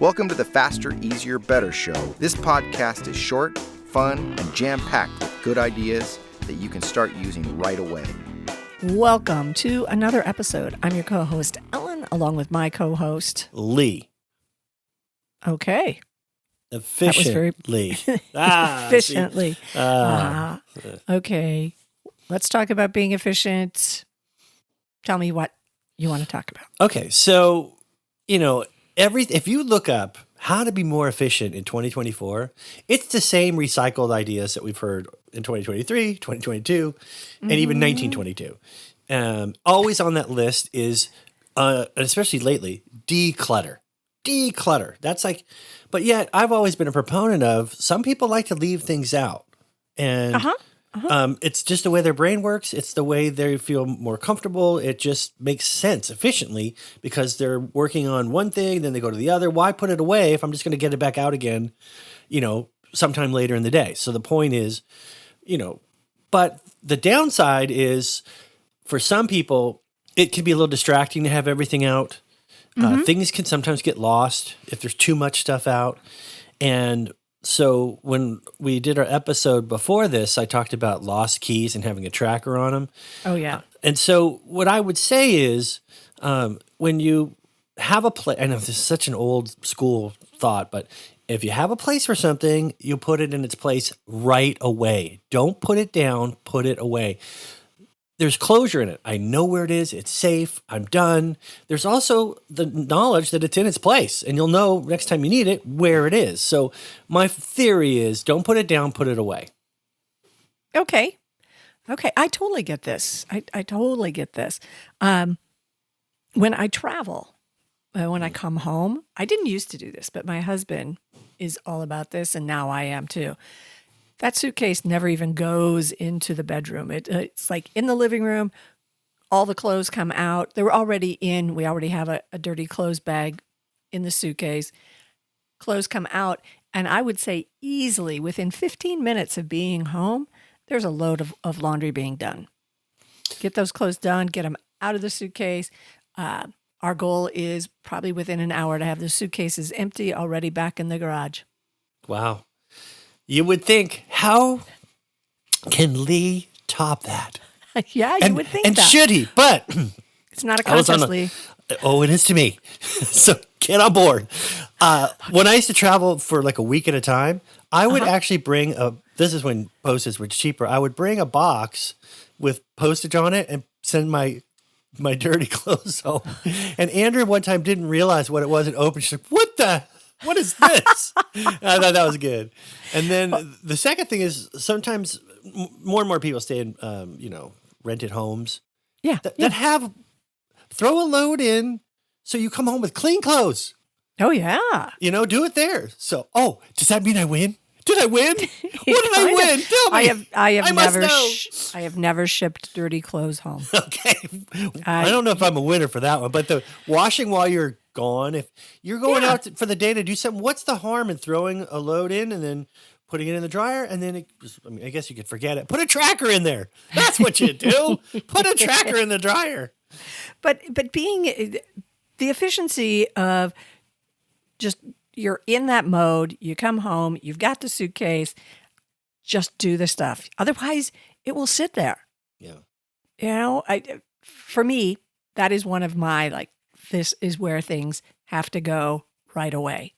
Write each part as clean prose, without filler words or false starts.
Welcome to the Faster, Easier, Better show. This podcast is short, fun, and jam-packed with good ideas that you can start using right away. Welcome to another episode. I'm your co-host, Ellen, along with my co-host, Lee. Okay. Efficiently. Efficiently. Okay. Let's talk about being efficient. Tell me what you want to talk about. Okay. So, if you look up how to be more efficient in 2024, it's the same recycled ideas that we've heard in 2023, 2022, and even 1922. Always on that list is, especially lately, declutter. Declutter. That's like, but yet I've always been a proponent of some people like to leave things out. And it's just the way their brain works. It's the way they feel more comfortable. It just makes sense efficiently because they're working on one thing, then they go to the other. Why put it away if I'm just going to get it back out again, sometime later in the day? So the point is, but the downside is for some people, it can be a little distracting to have everything out. Things can sometimes get lost if there's too much stuff out. And so when we did our episode before this, I talked about lost keys and having a tracker on them. Oh, yeah. And so what I would say is when you have a place, I know this is such an old school thought, but if you have a place for something, you put it in its place right away. Don't put it down, put it away. There's closure in it. I know where it is. It's safe. I'm done. There's also the knowledge that it's in its place, and you'll know next time you need it where it is. So my theory is don't put it down, put it away. Okay. I totally get this. I totally get this. When I travel, when I come home, I didn't used to do this, but my husband is all about this, and now I am too. That suitcase never even goes into the bedroom. It's like in the living room, all the clothes come out. They're already in. We already have a dirty clothes bag in the suitcase. Clothes come out. And I would say easily within 15 minutes of being home, there's a load of laundry being done. Get those clothes done, get them out of the suitcase. Our goal is probably within an hour to have the suitcases empty, already back in the garage. Wow. You would think, how can Lee top that? Yeah, you would think and that. And should he? But it's not a contest, Lee. Oh, it is to me. So get on board. When I used to travel for like a week at a time, I would actually bring this is when postage was cheaper. I would bring a box with postage on it and send my dirty clothes home. And Andrew one time didn't realize what it was and opened. She's like, what is this? I thought that was good. And then the second thing is sometimes more and more people stay in, rented homes. Yeah. That have, throw a load in so you come home with clean clothes. Oh, yeah. Do it there. So, does that mean I win? Did I win? What did I win? Tell me. I have never shipped dirty clothes home. Okay. I don't know if I'm a winner for that one, but the washing while you're gone, if you're going out for the day to do something, what's the harm in throwing a load in and then putting it in the dryer? And then I guess you could forget it. Put a tracker in there. That's what you do. Put a tracker in the dryer. But being the efficiency of just, you're in that mode, you come home, you've got the suitcase, just do the stuff. Otherwise, it will sit there. Yeah. For me, that is one of my, this is where things have to go right away.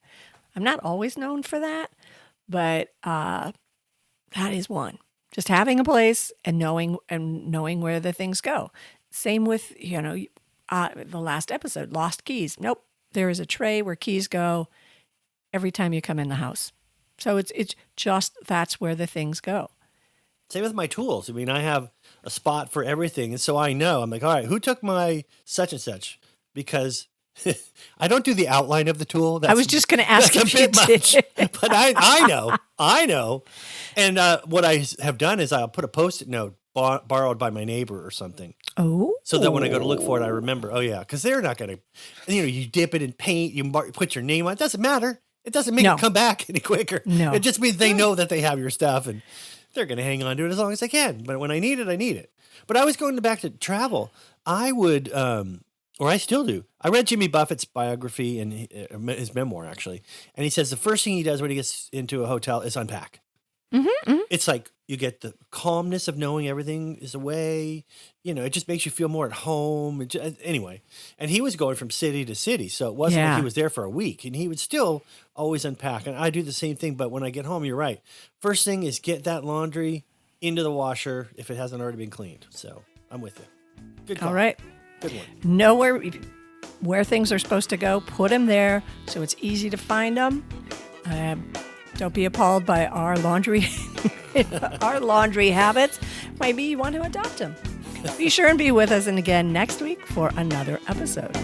I'm not always known for that, but that is one. Just having a place and knowing where the things go. Same with, the last episode, lost keys. Nope. There is a tray where keys go every time you come in the house. So it's just, that's where the things go. Same with my tools. I mean, I have a spot for everything. And so I know, I'm like, all right, who took my such and such? Because I don't do the outline of the tool. I was just going to ask if you did. But I know. And what I have done is I'll put a Post-it note borrowed by my neighbor or something. Oh. So that when I go to look for it, I remember, because they're not going to, you dip it in paint, you put your name on it. It doesn't matter. It doesn't make it come back any quicker. No. It just means they know that they have your stuff and they're going to hang on to it as long as they can. But when I need it, I need it. But I was going back to travel. I would, Or I still do. I read Jimmy Buffett's biography and his memoir, actually. And he says the first thing he does when he gets into a hotel is unpack. It's like you get the calmness of knowing everything is away. It just makes you feel more at home. Anyway, and he was going from city to city. So it wasn't like he was there for a week. And he would still always unpack. And I do the same thing. But when I get home, you're right. First thing is get that laundry into the washer if it hasn't already been cleaned. So I'm with you. Good call. All right. Good one. Know where things are supposed to go. Put them there so it's easy to find them. Don't be appalled by our laundry habits. Maybe you want to adopt them. Be sure and be with us and again next week for another episode.